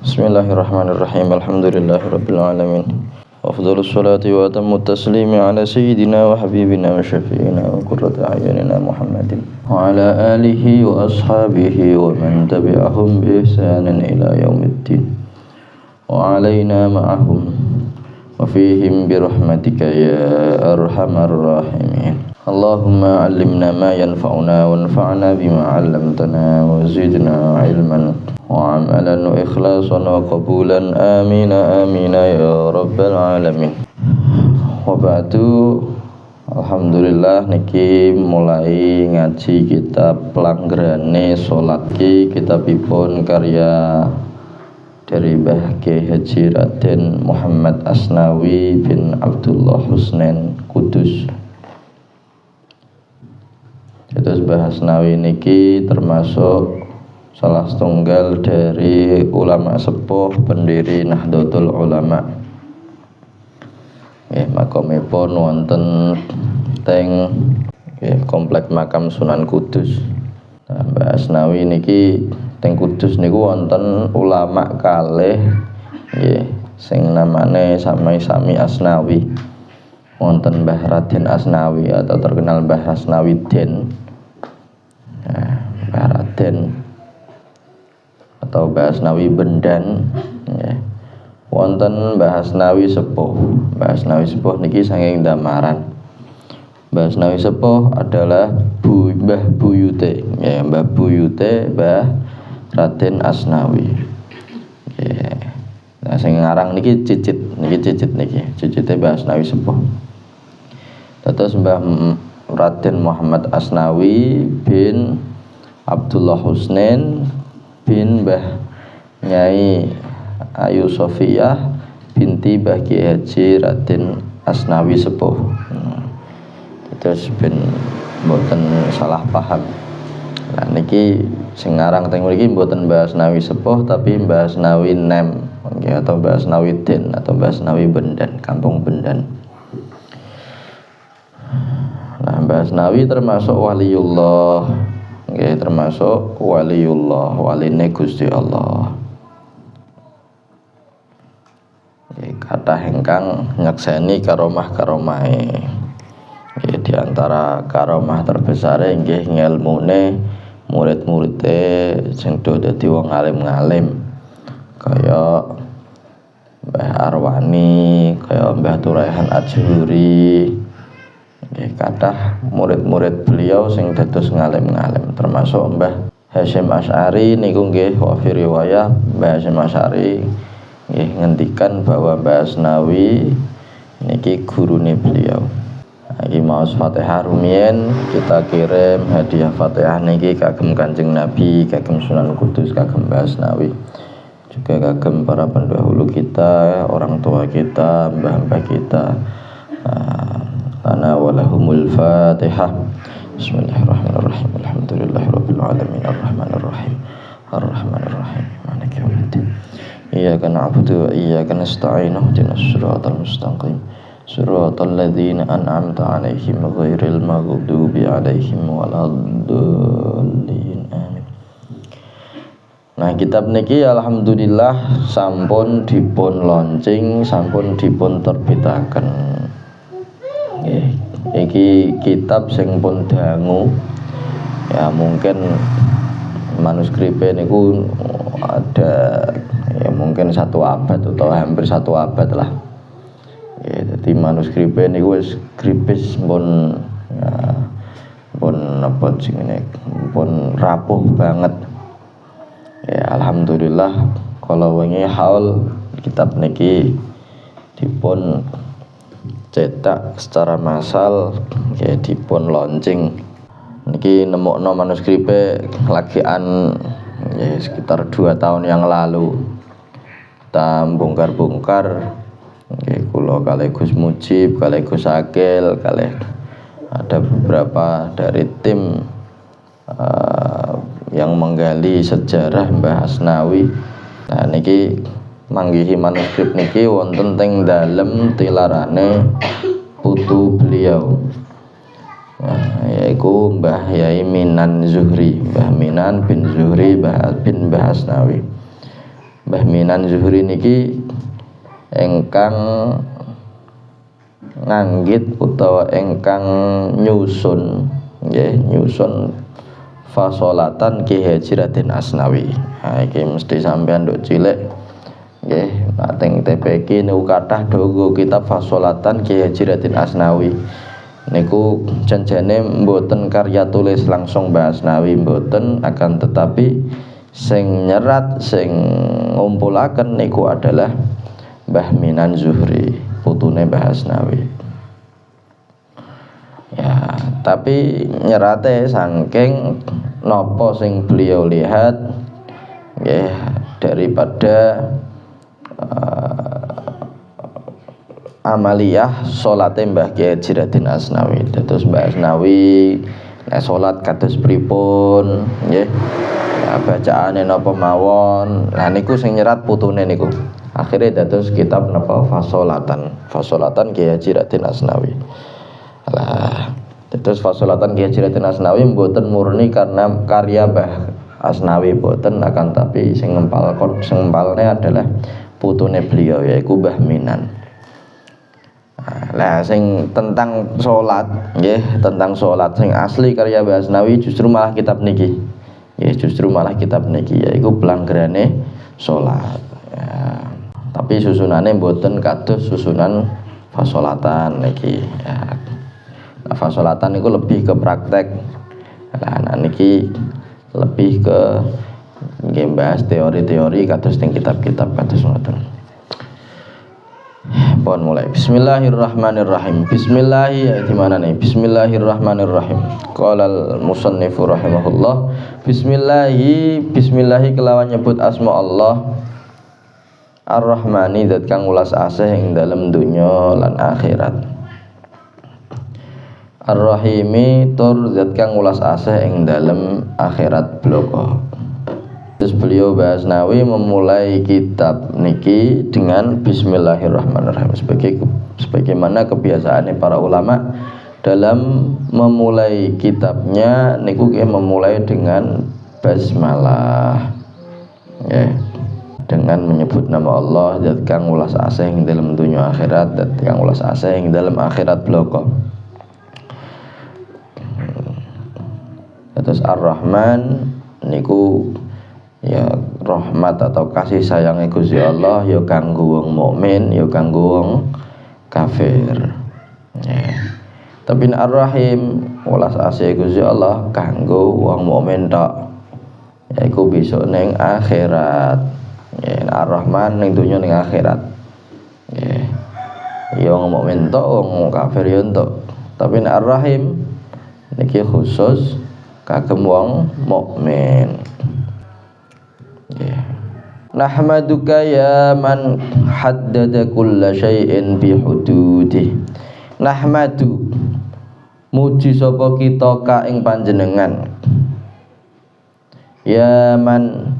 Bismillahirrahmanirrahim. Alhamdulillahirabbil alamin. Afdhalus salati wa atammu taslimi ala sayyidina wa habibina wa syafi'ina wa qurrati a'yunina Muhammadin wa ala alihi wa ashabihi wa man tabi'ahum bi ihsanin ila yaumiddin wa alaina ma'ahum wa fihim bi rahmatika ya arhamar rahimin. Allahumma 'allimna ma yanfa'una wanfa'na bima 'allamtana wa zidna 'ilman wa 'amalan wa ikhlasan wa qabulan amin amin ya rabbal alamin. Wa ba'du, alhamdulillah niki mulai ngaji kitab Pelanggerane Salat ki, kitabipun karya dari Mbah Kiai Haji Raden Muhammad Asnawi bin Abdullah Husnen Kudus. Terus Mbah Asnawi niki termasuk salah setunggal dari ulama sepuh pendiri Nahdlatul Ulama. Makamipun wonten teng komplek makam Sunan Kudus. Nah, Mbah Asnawi niki teng Kudus niku wonten ulama kalih sing namane sami-sami Asnawi. Wonten Mbah Raden Asnawi atau terkenal Mbah Asnawi Den. Mbah Raden atau Mbah Asnawi Bendan, wonten Mbah Asnawi Sepuh. Mbah Asnawi Sepuh niki saking Damaran. Mbah Asnawi Sepuh adalah Mbah Buyute, Mbah Buyute Mbah Raden Asnawi. Nah sing ngarang niki cicit niki cicite Mbah Asnawi Sepuh. Terus Mbah Raden Muhammad Asnawi bin Abdullah Husnen bin Mbah Nyai Ayu Sofiyah binti Mbah Kiai Haji Raden Asnawi Sepuh. Terus ben mboten salah paham. Nah niki sing ngarang teng mriki mboten Mbah Asnawi Sepuh tapi Mbah Asnawi Nem atau Mbah Asnawi Den atau Mbah Asnawi Bendan, Kampung Bendan. Nah, Mbah Asnawi termasuk waliullah, termasuk waliullah, waline Gusti Allah. Kathah ingkang nyekseni karomah-karomahe. Di antara karomah terbesar inggih ngelmune murid-muride sing do dadi wong alim-alim kaya Mbah Arwani, kaya Mbah Turaihan Ajhuri. Kathah murid-murid beliau sing dados ngalim-ngalim termasuk Mbah Hasyim Asy'ari niku nggih wa fi riwayah Mbah Hasyim Asy'ari nggih ngendikan bahwa Mbah Asnawi niki gurune beliau. Iki maos Fatihah rumiyin kita kirim hadiah Fatihah niki kagem Kanjeng Nabi, kagem Sunan Kudus, kagem Mbah Asnawi. Juga kagem para pendahulu kita, orang tua kita, mbah-mbah kita. Lana walahumul Fatihah. Bismillahirrahmanirrahim. Alhamdulillahirabbil alamin arrahmanirrahim arrahmanirrahim maliki yaumiddin. Iyyaka na'budu wa iyyaka nasta'in ihdinas siratal mustaqim siratal ladzina an'amta 'alaihim ghairil maghdubi 'alaihim waladdallin. Amin. Nah, kitab niki alhamdulillah sampun dipun launching, sampun dipun terbitaken. Iki kitab sing pun dangu ya, mungkin manuskripnya niku ada ya mungkin 1 abad atau hampir 1 abad lah. Jadi manuskripnya niku wis gripis pun apa sing ngene pun rapuh banget. Ya alhamdulillah kalau wengi haul kitab niki dipun cetak secara massal dipun launching. Niki nemokno manuskripnya lagian sekitar 2 tahun yang lalu. Kita bongkar-bongkar kula kalih Gus Mujib, kalih Gus Akil, kalih ada beberapa dari tim yang menggali sejarah Mbah Asnawi. Nah niki manggihi manuskrip niki wonten teng dalem tilarane putu beliau. Yaiku Mbah Yai, Mbah Yai Minan bin Zuhri, Mbah Asnawi. Mbah Asnawi niki wonten teng dalem tilarane putu beliau, yaiku Mbah Yai, Mbah Minan bin Zuhri, Mbah Yai Minan bin Zuhri, Mbah Asnawi. Yaiku Mbah Yai Minan bin Zuhri, Mbah Minan bin Zuhri, Mbah Asnawi. Mbah Minan Zuhri niki ingkang nganggit utawa ingkang nyusun nggih nyusun fasolatan Ki Haji Raden Asnawi. Nah iki mesti sampean nduk cilik nggih teng TPK niku kathah dogo kitab fasolatan Ki Haji Raden Asnawi niku janjane mboten karya tulis langsung Mbah Asnawi mboten, akan tetapi sing nyerat sing ngumpulaken niku adalah Mbah Minan Zuhri putune Mbah Asnawi. Ya, tapi nyerate saking napa sing beliau lihat nggih daripada amaliyah salate Mbah Kiai Haji Raden Asnawi. Terus Mbah Asnawi nek salat kados pripun nggih. Ya bacaane napa mawon. Lah niku sing nyerat putune niku. Akhirnya dados kitab napa Fasolatan Kiai Haji Raden Asnawi. Lah terus fasolatan Kiai Haji Raden Asnawi mboten murni karena karya Mbah Asnawi mboten, akan tapi sing ngempalne adalah putune beliau yaiku Mbah Minan. Lah sing tentang salat nggih, tentang salat sing asli karya Mbah Asnawi justru malah kitab niki. Nggih, justru malah kitab niki yaiku pelanggerane salat. Ya, tapi susunane mboten kados susunan fasolatan niki. Ya. Nah, fasolatan itu lebih ke praktek. Nah, niki lebih ke nggih bahas teori-teori kados teng kitab-kitab kados ngoten. Pun mulai. Bismillahirrahmanirrahim. Bismillahirrahmanirrahim. Qala al-musannif rahimahullah. Bismillahi kelawan nyebut asma Allah. Ar-Rahmani zat kang ulas asih ing dalem dunya lan akhirat. Ar-Rahimi tur zat kang ulas asih ing dalem akhirat bloko. Terus beliau Mbah Asnawi memulai kitab niki dengan Bismillahirrahmanirrahim sebagaimana kebiasaannya para ulama dalam memulai kitabnya niku memulai dengan basmalah ya, dengan menyebut nama Allah zat kang ulas asih ing dalem dunya akhirat, zat kang ulas asih ing dalem akhirat bloko. Terus Ar-Rahman niku ya rahmat atau kasih sayangnya Gusti Allah ya kanggo wong mukmin ya kanggo wong kafir. Ya. Tapi Ar-Rahim welas asih Gusti Allah kanggo wong mukmin tok. Yaiku besok ning akhirat. Ya, Ar-Rahman ning dunya ning akhirat. Ya. Ya wong mukmin tok wong kafir ya tok. Tapi Ar-Rahim niki khusus kagem wong mukmin. Nahmaduka ya man haddada kulla syai'in bi hududih. Nahmadu muji sapa kita ka ing panjenengan. Ya man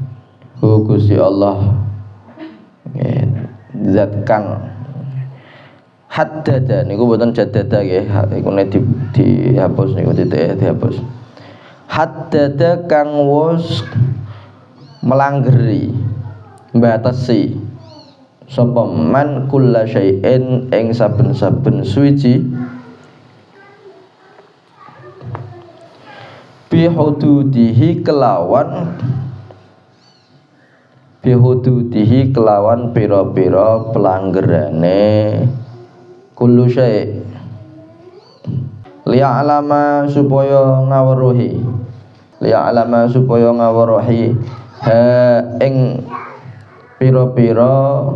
Gusti Allah zat kang haddada niku boten jaddada nggih, iku nek dihapus niku dihapus. Haddada kang wis melanggeri mbatasi sapa man kulla syai'in ing saben-saben suci bi hududihi kelawan pira-pira pelanggerane kullu syai' liya'lama supaya ngawruhi ing pira-pira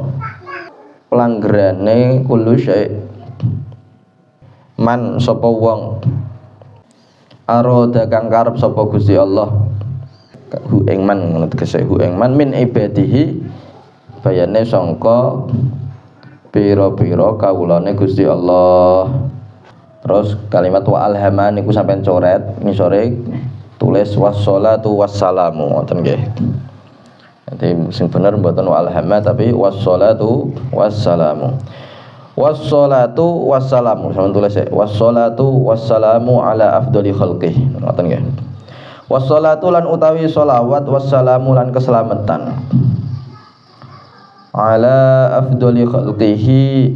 pelanggerane kullu syai' man sapa wong aroda kang karep sapa Gusti Allah hu ing man ngono tegese hu ing man min ibadihi bayane sangka pira-pira kawulane Gusti Allah. Terus kalimat wa alhama niku sampean coret ngisore tulis wassalatu wassalamu ngoten nggih. Jadi sing bener mboten wa alhama tapi wassalatu wassalamu. Wassalatu wassalamu sampeyan tulis wassalatu wassalamu ala afdhali khalqih ngoten nggih. Wassalatu lan utawi sholawat wassalamu lan keselamatan ala afdhali khalqihi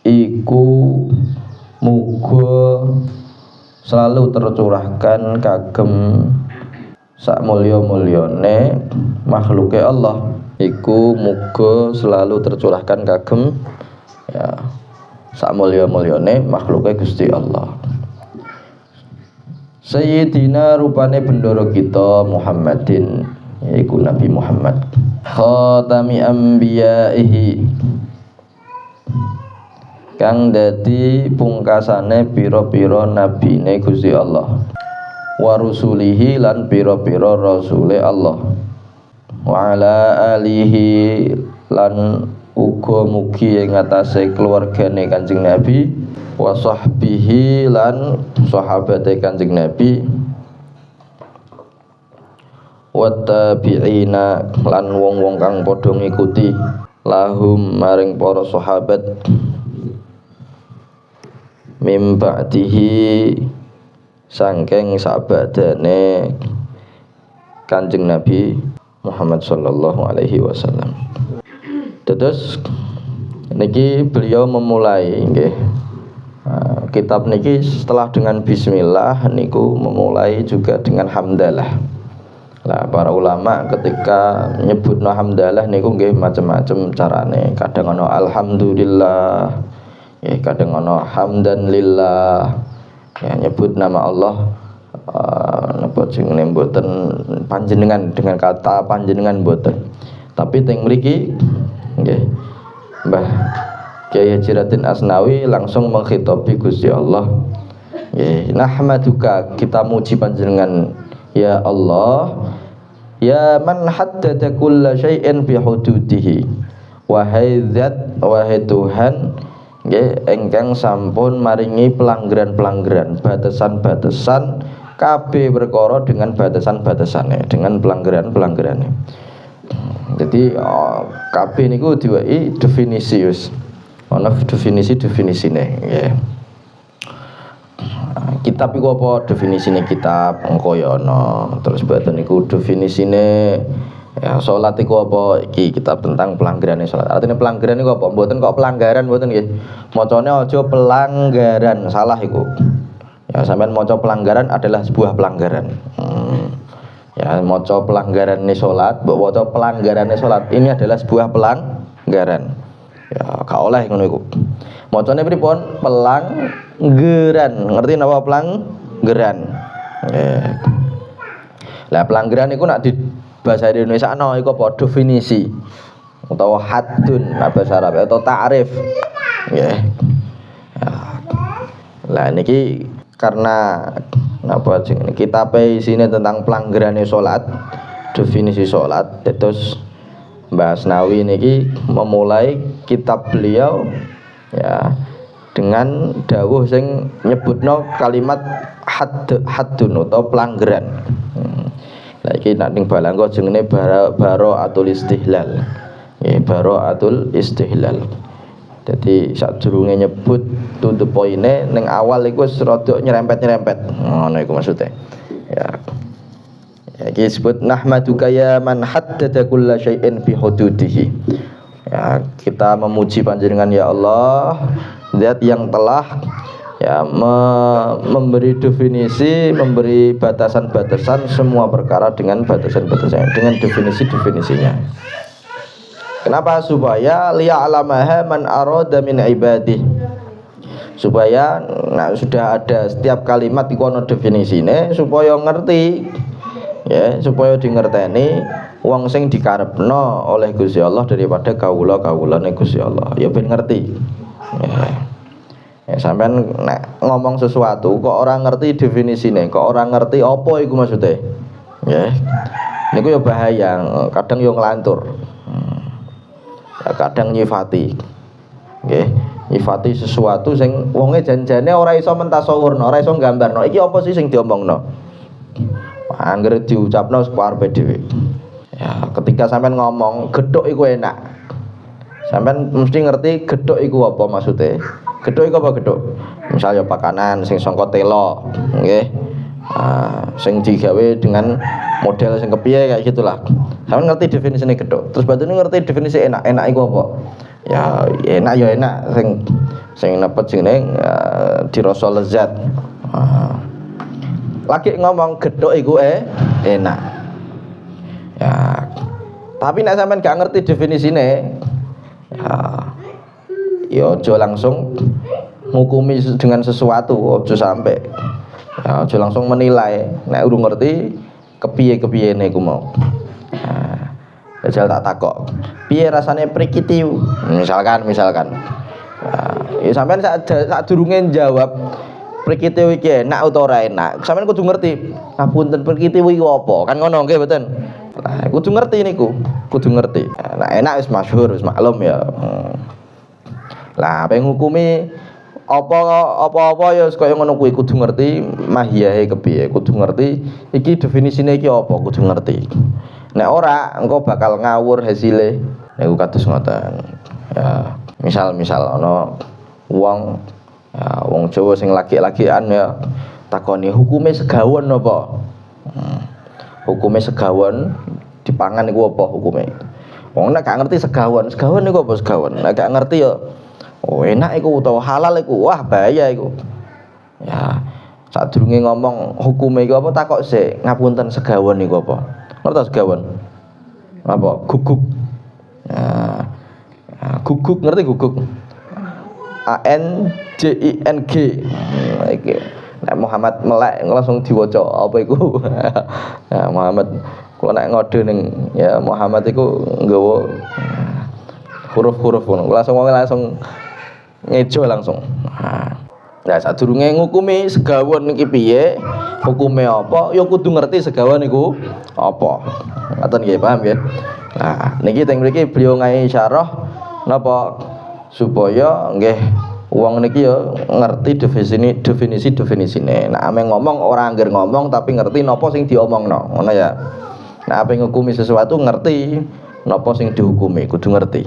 iku muga selalu tercurahkan kagem sak mulya-mulyane makhluke Allah, iku muga selalu tercurahkan kagem ya sak mulya-mulyane makhluke Gusti Allah. Sayyidina rupane bendoro kita Muhammadin, yaiku Nabi Muhammad, khatami anbiya'ihi, kang dadi pungkasane pira-pira nabine Gusti Allah, wa rusulihi lan pira-pira rasule Allah, wa ala alihi lan uga mugi ing atase keluargane Kanjeng Nabi, wa sahbihi lan sahabate Kanjeng Nabi, wa tabi'ina lan wong-wong kang padha ngikuti lahum maring para sahabat mim ba'dihi sangking sabadane Kanjeng Nabi Muhammad sallallahu alaihi wasallam. Terus niki beliau memulai nggih kitab niki setelah dengan bismillah niku memulai juga dengan hamdalah. Lah para ulama ketika nyebutno hamdalah niku nggih macam-macam carane. Kadang ana alhamdulillah, ya kadang ana hamdan lillah. Ya nyebut nama Allah napa jenenge mboten panjenengan dengan kata panjenengan mboten. Tapi teng mriki nggih Mbah Kyai Haji Raden Asnawi langsung menghitobi Gusti Allah. Nggih, nahmaduka, kita muji panjenengan ya Allah, ya man haddada kulla syai'in bi hududihi. Wahai zat, wahai Tuhan, nggih ingkang sampun maringi pelanggaran-pelanggaran, batasan-batasan kabeh perkara dengan batasan-batasane, dengan pelanggaran-pelanggarane. Jadi kabeh niku diwai definisi wis. Ana definisi-definisine nggih. Kitab iku apa definisine kitab engko ya ana. Terus mboten niku definisine ya salat iku apa iki kitab tentang pelanggarane salat. Artine pelanggaran iku apa? Mboten kok pelanggaran mboten nggih. Macane aja pelanggaran, salah iku. Ya sampean maca pelanggaran adalah sebuah pelanggaran. Ya maca pelanggarane salat, mbok waca pelanggarane salat. Ini adalah sebuah pelanggaran. Ya gak oleh ngono iku. Macane pripun? Pelanggaran. Ngerti napa pelanggaran? Nggih. Lah pelanggaran iku nek di bahasa Indonesia ana iku apa definisi utawa haddun bahasa Arab atau ta'rif. Nggih. Ya. Lah niki karena napa jenenge kitabe isine tentang pelanggarane salat, definisi salat, terus Mbah Asnawi niki memulai kitab beliau ya dengan dawuh sing nyebutno kalimat haddun atau pelanggaran. Lah iki nek ning balangka jenenge baraatul istihlal. Nggih, baraatul istihlal. Jadi sadurunge nyebut to the point-e ning awal iku wis rada nyerempet-nyerempet. Ngono iku maksude. Ya. Ya iki disebut nahmaduka ya man haddada kulla syai'in bi hududihi. Ya, kita memuji panjenengan ya Allah, zat yang telah ya memberi definisi, memberi batasan-batasan semua perkara dengan batasan-batasannya, dengan definisi-definisinya. Kenapa? Supaya liya'lamaha man arada min ibadih. Supaya sudah ada setiap kalimat iku ana definisine supaya ngerti. Ya, supaya dingerteni wong sing dikarepno oleh Gusti Allah daripada kawula-kawulane Gusti Allah. Ya ben ngerti. Ya sampean nek ngomong sesuatu kok ora ngerti definisine, kok ora ngerti apa iku maksude. Ya. Niku ya bahaya, kadang yo nglantur. Ya kadang nyifati. Nggih, nyifati sesuatu sing wonge janjane ora iso mentasawurno, ora iso nggambarno. Iki apa sih sing diomongno? Anggere diucapno karepe dhewe. Ya, ketika sampean ngomong gethuk iku enak. Sampean mesti ngerti gethuk iku apa maksude. Gethuk iku apa gethuk? Misalnya pakanan sing saka tela, nggih. Sing digawe dengan model sing kepiye kayak gitulah. Sampeyan ngerti definisine gethuk. Terus batune ngerti definisi enak. Enak iku apa? Ya enak sing nepet jenenge dirasa lezat. Lagi ngomong gethuk iku enak. Ya. Tapi nek sampean gak ngerti definisine ya aja langsung ngukumi dengan sesuatu, aja sampai aja langsung menilai nek urung ngerti kepiye-kepiyene iku mau. Jajal tak takok, piye rasane prikitiu? Misalkan. Ya sampean sak durunge jawab prikitiu iki enak utawa ora enak, sampean kudu ngerti. Ngapunten prikitiu iki apa? Kan ngono nggih mboten? Lah kudu ngerti niku, kudu ngerti. Nah enak wis masyhur, wis maklum ya. Lah apa ngukumi apa ya kaya ngono kuwi kudu ngerti mahiyahe kepiye, kudu ngerti iki definisine iki apa, kudu ngerti. Nek ora engko bakal ngawur hasile. Niku kados ngoten. Ya, misal ana wong Jawa sing laki-lakian ya takoni hukume segawon apa? Hukume segawon dipangan iku apa hukume? Wong nek gak ngerti segawon niku apa segawon? Nek gak ngerti ya enak iku utawa halal iku, wah bahaya iku. Ya, sadurunge ngomong hukume iku apa takok sik, ngapunten segawon niku apa? Ngerti segawon? Apa? Guguk. Guguk ngerti guguk? ANJING. Iki nek Muhammad melek langsung diwaca apa iku? Nah, Muhammad kula nek ngode ning ya Muhammad iku nggawa huruf-huruf ngono. Langsung ngejo langsung. Nah, sadurunge ngukumi segawon iki piye, hukume apa, ya kudu ngerti segawon iku apa. Ngoten nggih, paham nggih? Nah, niki teng mriki beliau ngai syarah napa supaya nggih wong niki ya ngerti definisi-definisine. Nah, ame ngomong ora angger ngomong tapi ngerti napa sing diomongno. Ngono ya. Nah, ape ngukumi sesuatu ngerti napa sing dihukumi, kudu ngerti.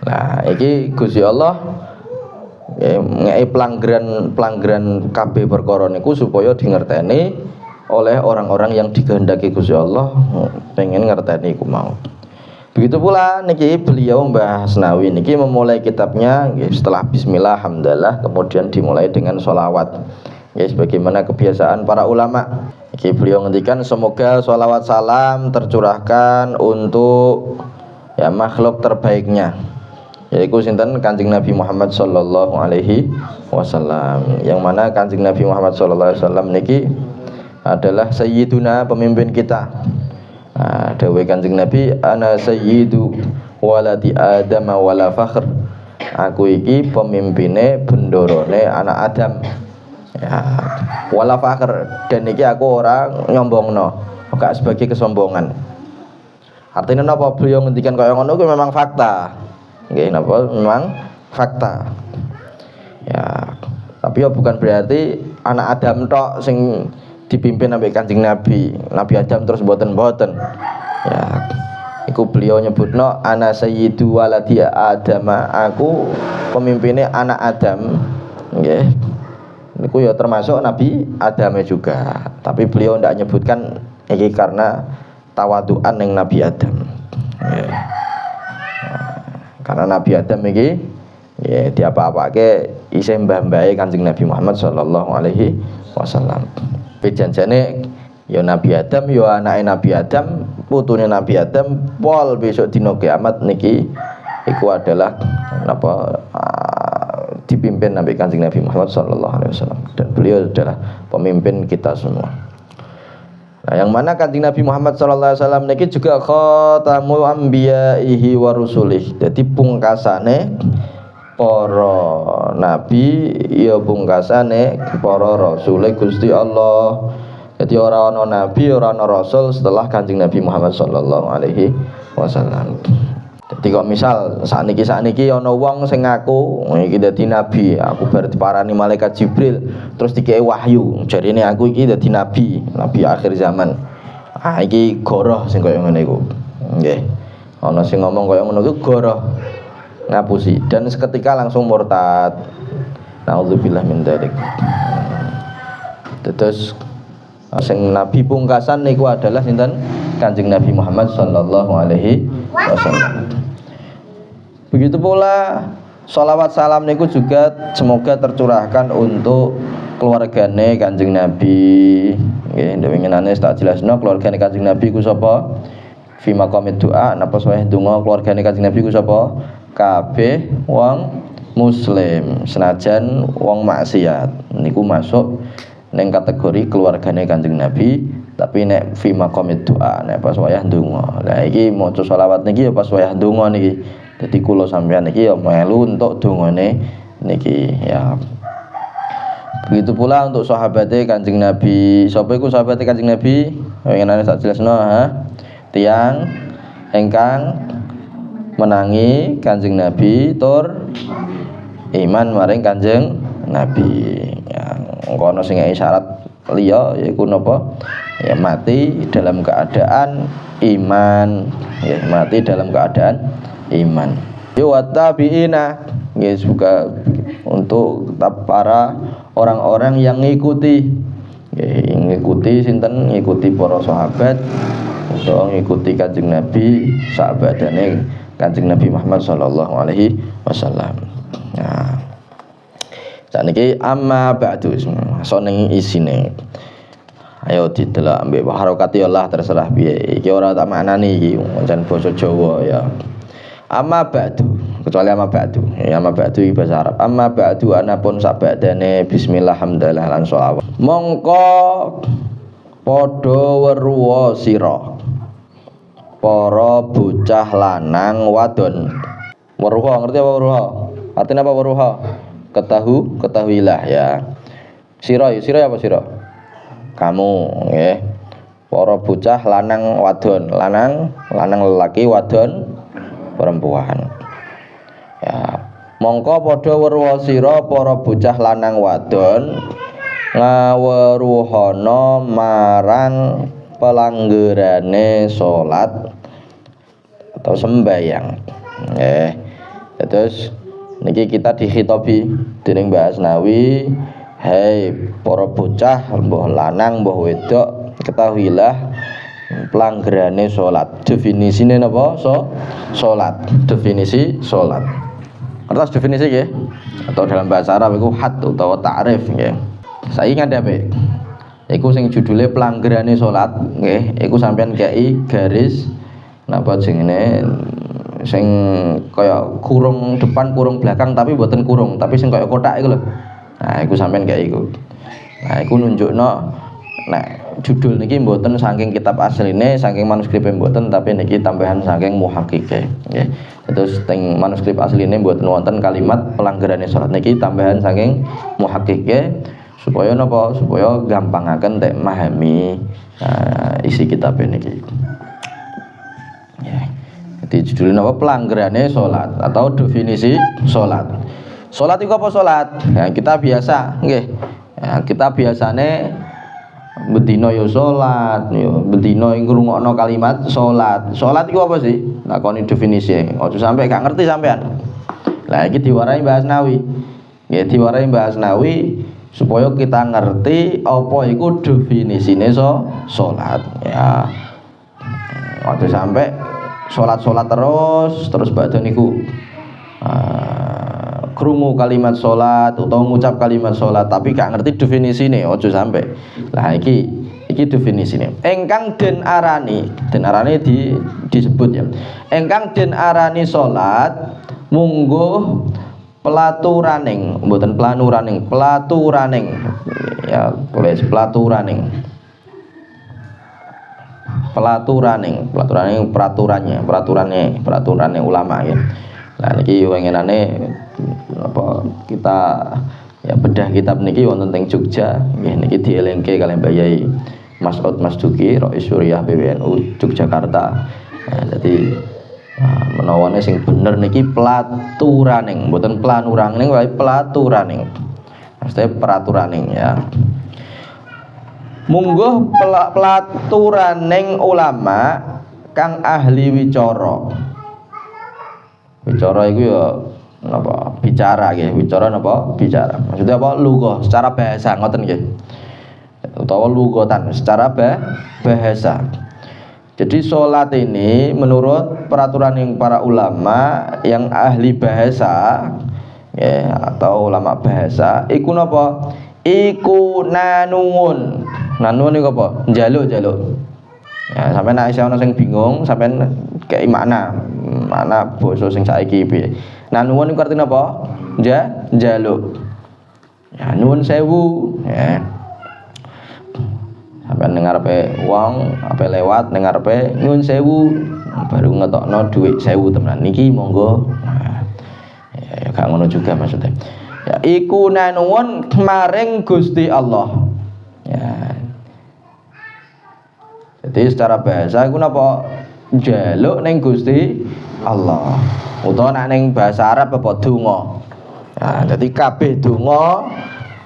Nah, iki Gusti Allah ngei pelanggaran kabeh perkara niku supaya dingerteni oleh orang-orang yang dikehendaki Gusti Allah pengen ngerteni iku mau. Begitu pula niki beliau Mbah Asnawi niki memulai kitabnya setelah bismillah alhamdulillah kemudian dimulai dengan sholawat. Ya sebagaimana kebiasaan para ulama. Niki beliau ngendikan semoga sholawat salam tercurahkan untuk ya makhluk terbaiknya, yaitu sinten Kanjeng Nabi Muhammad sallallahu alaihi wasallam. Yang mana Kanjeng Nabi Muhammad sallallahu alaihi wasallam niki adalah sayyiduna, pemimpin kita. Dawuh Kanjeng Nabi, ana sayyidu waladi Adam wala fakhr. Aku iki pemimpine bendorone anak Adam. Ya, wala fakhr, dan iki aku ora nyombongno, gak sebagai kesombongan. Artinya napa beliau ngendikan kaya ngono kuwi memang fakta. Nggih napa memang fakta. Ya, tapi ya bukan berarti anak Adam tok sing dipimpin ambek Kanjeng Nabi. Nabi Adam terus mboten. Ya, iku beliau nyebutno ana sayyidu waladi Adam, aku pemimpinnya anak Adam. Nggih. Niku ya termasuk Nabi Adam juga. Tapi beliau ndak nyebutkan iki karena tawaduan ning Nabi Adam. Nggih. Karena Nabi Adam iki ya diapa-apake isih mbah-mbahe Kanjeng Nabi Muhammad sallallahu alaihi wasallam. Pejanjane ya Nabi Adam ya anake Nabi Adam, putune Nabi Adam, pol besok dina kiamat niki iku adalah napa dipimpin Nabi Kanjeng Nabi Muhammad sallallahu alaihi wasallam, dan beliau adalah pemimpin kita semua. Nah, yang mana Kanjeng Nabi Muhammad sallallahu alaihi wasallam niki juga khatamul anbiya'ihi wa rusulih. Dadi pungkasane para nabi ya pungkasane para rasul Gusti Allah. Jadi ora ana nabi, ora ana rasul setelah Kanjeng Nabi Muhammad sallallahu alaihi wasallam. Jadi kok misal sakniki ana wong sing ngaku iki dadi nabi, aku bar diparani malaikat Jibril terus dikei wahyu, jarine aku iki dadi nabi akhir zaman. Iki goroh sing kaya ngene iku. Nggih. Ana sing ngomong kaya ngono iku goroh. Ngapusi dan seketika langsung murtad. Nauzubillah min dzalik. Terus Sing nabi pungkasan niku adalah sinten? Kanjeng Nabi Muhammad sallallahu alaihi wasallam. Begitu pula sholawat salam niku juga semoga tercurahkan untuk keluargane Kanjeng Nabi. Nggih, ndewinginane tak jelasno keluargane Kanjeng Nabi ku sapa? Fi maqamid doa napa saweh donga keluargane Kanjeng Nabi ku sapa? Kabeh wong muslim, senajan wong maksiat niku masuk ning kategori keluargane Kanjeng Nabi, tapi nek fi maqamid doa nek pas wayah donga. Lah iki maca selawat niki ya pas wayah donga niki. Dadi kula sampeyan iki ya melu untuk dongane niki ya. Begitu pula untuk sahabate Kanjeng Nabi. Sapa iku sahabate Kanjeng Nabi? Pengenane tak jelasno ha. Tiang ingkang menangi Kanjeng Nabi tur iman maring Kanjeng Nabi. Ya, ngono sing isyarat liya yaiku napa? Ya mati dalam keadaan iman. Ya mati dalam keadaan iman. Yo wattabiina. Nggih juga untuk para orang-orang yang ngikuti sinten, ngikuti para sahabat atau ngikuti Kanjeng Nabi, sahabatane Kanjeng Nabi Muhammad sallallahu alaihi wasallam. Nah, saniki amma ba'du soning isine. Ayo didelok ambek harokati Allah terserah piye. Iki ora tak maknani iki pancen basa Jawa ya. Amma ba'du, kecuali amma ba'du. Ya amma ba'du iki bahasa Arab. Amma ba'du anapun sabadane bismillah hamdalah lan sholawat. Mongko padha weruwa sira para bocah lanang wadon. Weruha ngerti apa weruha? Artinya apa weruha? Ketahuilah ya. Sira apa sira? Kamu nggih. Para bocah lanang wadon, lanang lelaki wadon perempuan. Ya, mongko padha weruha sira para bocah lanang wadon ngaweruhana marang pelanggerane salat atau sembahyang. Terus niki kita dikhitabi dening Mbah Asnawi, "Hei para bocah, mbah lanang mbah wedok, ketahuilah pelanggerane salat." Definisine napa? Salat. Definisi salat. Atas definisi nggih. Atau dalam bahasa Arab iku had utawa ta'rif nggih. Saiki ngandhape. Iku sing judule pelanggerane salat nggih. Iku sampean kei garis napa jenenge sing kaya kurung depan kurung belakang tapi mboten kurung, tapi sing kaya kotak iku lho. Nah, iku sampean kei iku. Nah, iku nunjukno nek judul niki mboten saking kitab asline, saking manuskripe mboten, tapi niki tambahan saking muhakkike nggih. Terus teng manuskrip asline mboten wonten kalimat pelanggarane salat, niki tambahan saking muhakkike supaya napa? Supaya gampangaken tek memahami isi kitab niki. Ya. Jadi judulnya apa? Pelanggarane salat atau definisi salat. Salat iku apa salat? Ya, kita biasa nggih. Ya, kita biasane bedino yo salat, yo bedino ngrungokno kalimat salat. Salat iku apa sih? Lakoni definisi. Ojo sampai gak ngerti sampean. Lah iki diwarai Mbah Asnawi. Nggih diwarai Mbah Asnawi supaya kita ngerti apa iku definisine salat. Ya. Ojo sampai salat terus badhe niku krungu kalimat salat utawa ngucap kalimat salat tapi gak ngerti definisine, ojo sampai. Lah iki definisine. Engkang den arani disebut ya. Engkang den arani salat mungguh pelaturaning, mboten planuraning, pelaturaning. Ya, tulis pelaturaning. Peraturannya ulama ya. Nah niki wengenane apa kita ya bedah kitab niki wonten teng Jogja nggih niki dielingke kalian Mbah Yai Mas'ud Masduki Rais Syuriah PBNU Yogyakarta. Nah, jadi menawane sing bener niki pelaturaning, mboten planuraning wae pelaturaning. Maksudnya peraturaning ya. Mungguh pelaturaning ulama kang ahli wicara. Wicara iku ya napa? Bicara nggih. Wicara napa? Bicara. Maksudnya apa? Lughah secara bahasa ngoten nggih. utawa lughatan secara bahasa. Jadi sholat ini menurut peraturan yang para ulama yang ahli bahasa ya, atau ulama bahasa iku napa? Iku nanuun. Nanuun iku apa? Njaluk. Ya, sampai nek isih ana sing bingung, sampean kei makna basa sing saiki piye. Nanuun iku artine apa? Njaluk. Ya, nuwun sewu ya. Sampai ngarepe wong ape lewat ning ngarepe nyuwun sewu baru ngetokno dhuwit 1000 temenan niki monggo. Nah, ya gak ngono juga maksudnya. Ya iku nanuwun maring Gusti Allah. Ya. Jadi secara bahasa iku napa njaluk ning Gusti Allah. Utawa nek ning bahasa Arab apa donga. Nah, jadi kabeh donga.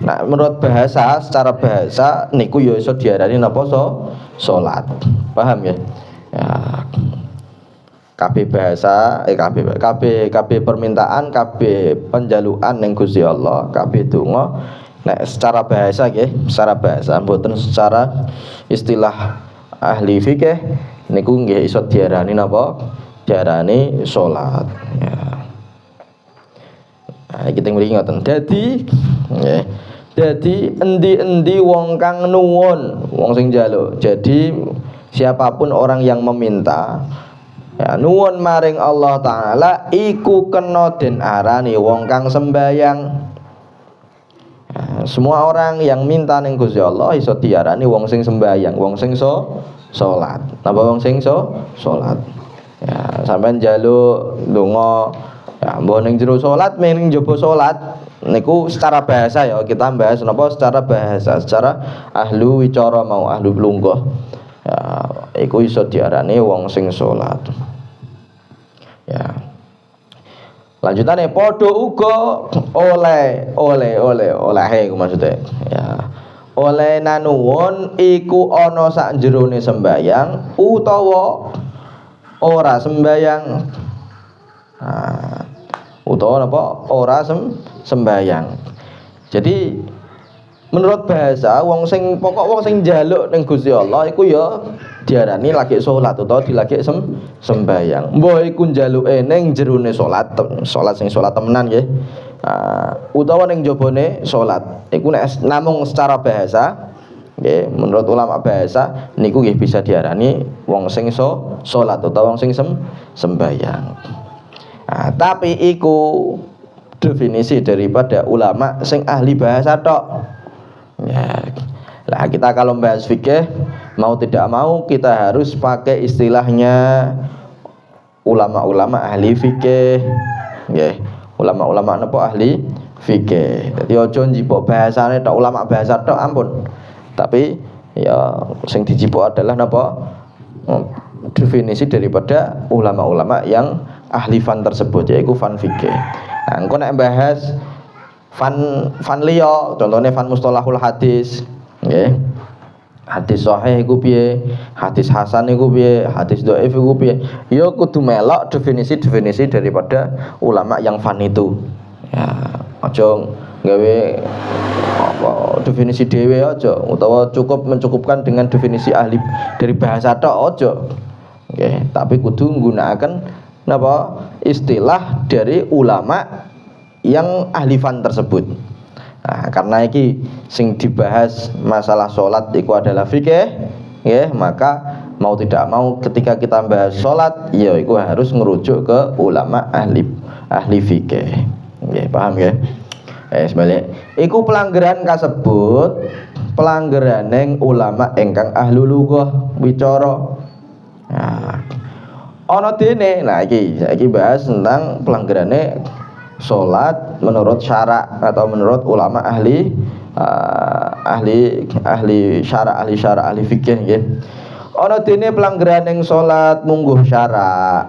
Nah, menurut bahasa, secara bahasa niku ya iso diarani napa salat. Paham ya? Ya. Kabeh bahasa, kabeh permintaan, kabeh penjalukan ning Gusti Allah, kabeh donga. Nek secara bahasa nggih, secara bahasa mboten secara istilah ahli fikih niku nggih iso diarani napa? Diarani salat. Ya. Nah, kita mriki ngoten. Dadi nggih. Jadi endi-endi wong kang nuwun, wong sing njaluk. Jadi siapapun orang yang meminta ya nuwun maring Allah taala iku kena den arani wong kang sembayang. Ya, semua orang yang minta ning Gusti Allah iso diarani wong sing sembayang, wong sing salat. Napa wong sing salat? Ya, sampean njaluk donga ya mbok ning jero salat, ning njaba salat niku secara bahasa ya kita bahas napa secara bahasa, secara ahlu wicara mau ahlu lungguh ya iku iso diarani wong sing salat ya. Lanjutane padha uga oleh iku maksudnya ya oleh nanuwun iku ana sak jerone sembayang utawa ora sembayang. Nah, utawa napa ora sembayang. Jadi menurut bahasa wong sing pokok wong sing njaluk ning Gusti Allah iku ya diarani lagi salat utawa dilagi sembayang. Mbah iku njaluke ning jerone salat sing salat temenan nggih. Utawa ning jabone salat. Iku nek namung secara bahasa nggih menurut ulama bahasa niku nggih bisa diarani wong sing salat utawa wong sing sembayang. Nah, tapi iku definisi daripada ulama sing ahli bahasa tok. Ya. Lah kita kalau bahas fikih mau tidak mau kita harus pakai istilahnya ulama-ulama ahli fikih. Nggih, ulama-ulama napa ahli fikih. Dadi aja njipuk bahasane tok ulama bahasa tok ampun. Tapi ya sing dijipuk adalah napa? Definisi daripada ulama-ulama yang ahli fan tersebut yaitu fan fikih. Nah, engko nek bahas fan liya, contohnya fan mustalahul hadis, nggih. Hadis sahih iku piye? Hadis hasan iku piye? Hadis dhaif iku piye? Ya kudu melok definisi-definisi daripada ulama yang fan itu. Ya, aja gawe apa definisi dhewe aja utawa mencukupkan dengan definisi ahli dari bahasa tok aja. Nggih, tapi kudu nggunakaken napa istilah dari ulama yang ahli fan tersebut. Nah, karena iki sing dibahas masalah salat iku adalah fikih, nggih, maka mau tidak mau ketika kita bahas salat ya iku harus ngerujuk ke ulama ahli fikih. Nggih, paham nggih? Sebalik iku pelanggaran kasebut pelanggeraning ulama ingkang ahli lughah wicara. Nah, ana dene. Nah iki bahas tentang pelanggarane salat menurut syara atau menurut ulama ahli syara ahli fikih nggih. Ana dene pelanggarane salat mungguh syara.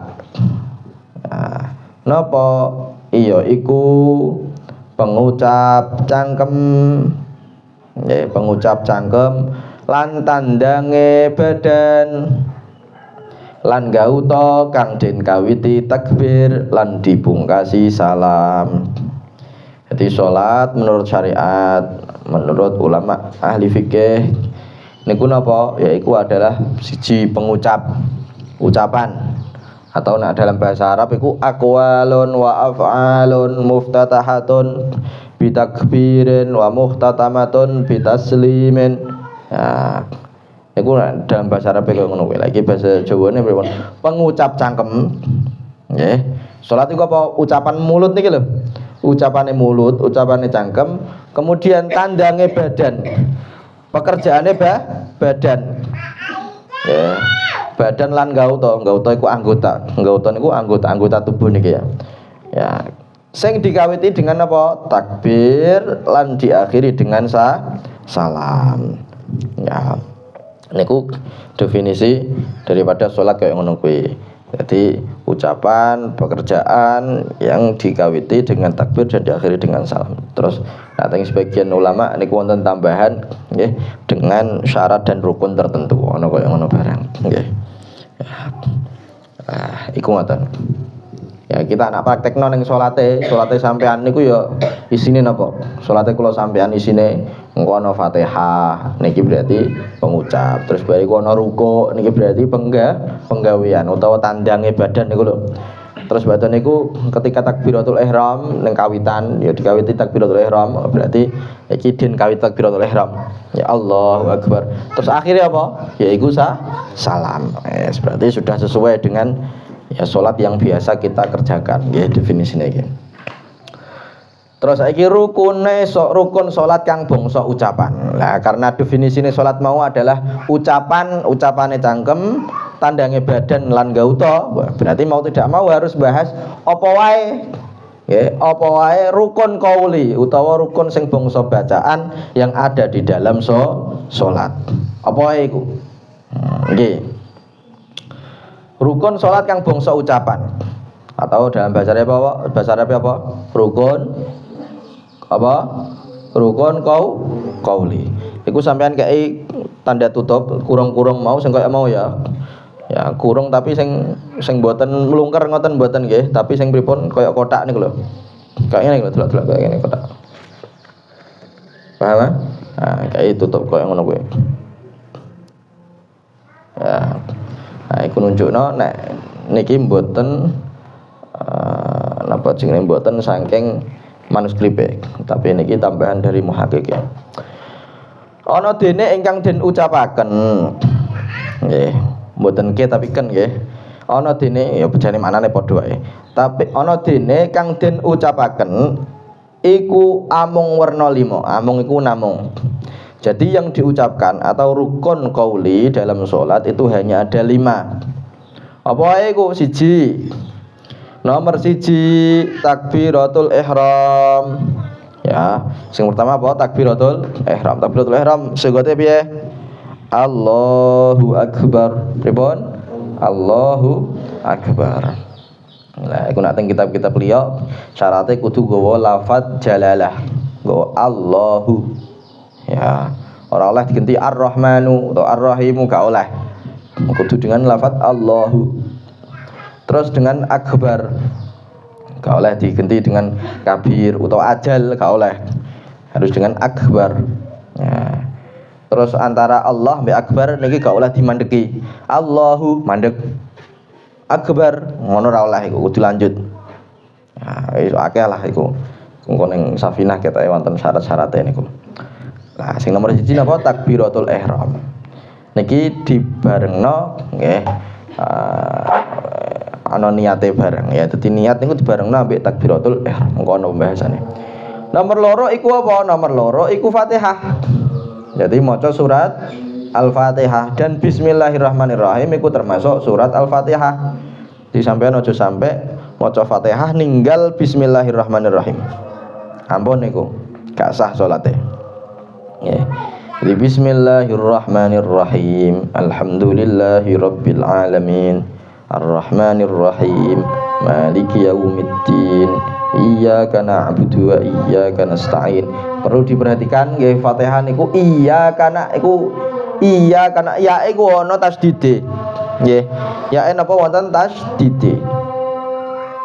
Nah, napa? Iya iku pengucap cangkem nggih, pengucap cangkem lan tandange badan lan gauta kang den kawiti takbir lan dipungkasi salam. Jadi salat menurut syariat, menurut ulama ahli fikih niku napa? Yaiku adalah siji ucapan atau nak dalam bahasa Arab iku aqwalun wa af'alun muftatahatun bitakbirin wa muhtatamatun bitaslimin. Ya, iku dalam bahasa Arab kaya ngono kuwi. Lagi bahasa Jawane pripun? Pengucap cangkem. Nggih. Salat iku apa? Ucapan mulut niki lho. Ucapane mulut, ucapane cangkem, kemudian tandange badan. Pekerjaane badan. Ya. Badan lan gauta iku anggota. Gauta niku anggota tubuh niki ya. Ya. Sing dikawiti dengan apa? Takbir lan diakhiri dengan salam. Ya. Niku definisi daripada salat kayak ngono kuwi. Jadi ucapan, pekerjaan yang dikawiti dengan takbir dan diakhiri dengan salam. Terus datang sebagian ulama niku wonten tambahan nggih dengan syarat dan rukun tertentu. Ono kaya ngono barang nggih. Iku ngoten. Ya kita anak praktekno ning salate sampean niku ya isine napa? Salate kula sampean isine engko ana Fatihah niki berarti pengucap. Terus bariku ana ruku niki berarti penggawean utawa tandange badan niku lho. Terus badan niku ketika takbiratul ihram ning kawitan ya dikawiti takbiratul ihram berarti iki den kawit takbiratul ihram. Ya Allahu Akbar. Terus akhirnya apa? Ya iku salam. Berarti sudah sesuai dengan ya salat yang biasa kita kerjakan nggih definisine iki. Terus saiki rukun salat kang bangsa ucapan. Lah karena definisine salat mau adalah ucapane cangkem, tandange badan lan gauta, berarti mau tidak mau harus bahas apa wae. Nggih, apa wae rukun qauli utawa rukun sing bangsa bacaan yang ada di dalam salat. Apa wae iku? Nggih. Rukun salat kang bangsa ucapan atau dalam bahasa Arab apa? Rukun qauli. Iku sampean kei tanda tutup kurung-kurung mau sing kaya mau ya. Ya kurung tapi sing mboten mlungker ngoten mboten nggih, tapi sing pripun kaya kotak niku lho. Kaya ngene lho, delok-delok kaya ngene kotak. Paham? Nah, kayak tutup kaya ngono kuwi. Ya. Nah, iku nunjukno nek niki mboten napa jenenge mboten saking manuskripe, tapi niki tambahan dari muhakkik. Ana dene ingkang den ucapaken. Nggih, mboten ke tapi ken nggih. Ana dene ya bejane manane padha wae. Tapi ana dene kang den ucapaken iku amung werna 5. Amung iku namung. Jadi yang diucapkan atau rukun qauli dalam sholat itu hanya ada 5. Apa wae iku? Siji. Nomor siji takbiratul ihram. Ya, sing pertama apa? Takbiratul ihram. Takbiratul ihram segote piye? Allahu Akbar. Pripun? Allahu Akbar. Lah iku nek teng kitab-kitab liya syaratnya kudu gawa lafaz jalalah. Gawa Allahu. Ya, ora oleh diganti Ar-Rahmanu atau Ar-Rahimu gak oleh. Kudu dengan lafaz Allahu. Terus dengan Akbar. Gak oleh diganti dengan Kabir atau Ajal gak oleh. Harus dengan Akbar. Ya. Terus antara Allah mbek Akbar niki gak oleh dimandeki. Allahu mandek. Akbar ngono ora oleh iku kudu lanjut. Nah, iso akeh lah iku. Engko ning Safinah ketoke wonten syarat-syarate niku. Nah, sing nomor 1 napa? Takbiratul ihram. Niki dibarengno nggih ana niate bareng ya. Dadi niat niku dibarengno ambek takbiratul ihram. Engko ana pembahasane. Nomor 2 iku apa? Nomor 2 iku Fatihah. Jadi maca surat Al-Fatihah dan bismillahirrahmanirrahim iku termasuk surat Al-Fatihah. Di sampean aja sampe maca Fatihah ninggal bismillahirrahmanirrahim. Ampun niku gak sah salate. Ya. Jadi bismillahirrahmanirrahim. Alhamdulillahirabbil alamin. Arrahmanirrahim. Maliki yaumiddin. Iyyaka na'budu wa iyyaka nasta'in. Perlu diperhatikan nggih Fatihah niku iyyaka ya iku ana tasdide. Nggih. Ya napa wonten tasdide.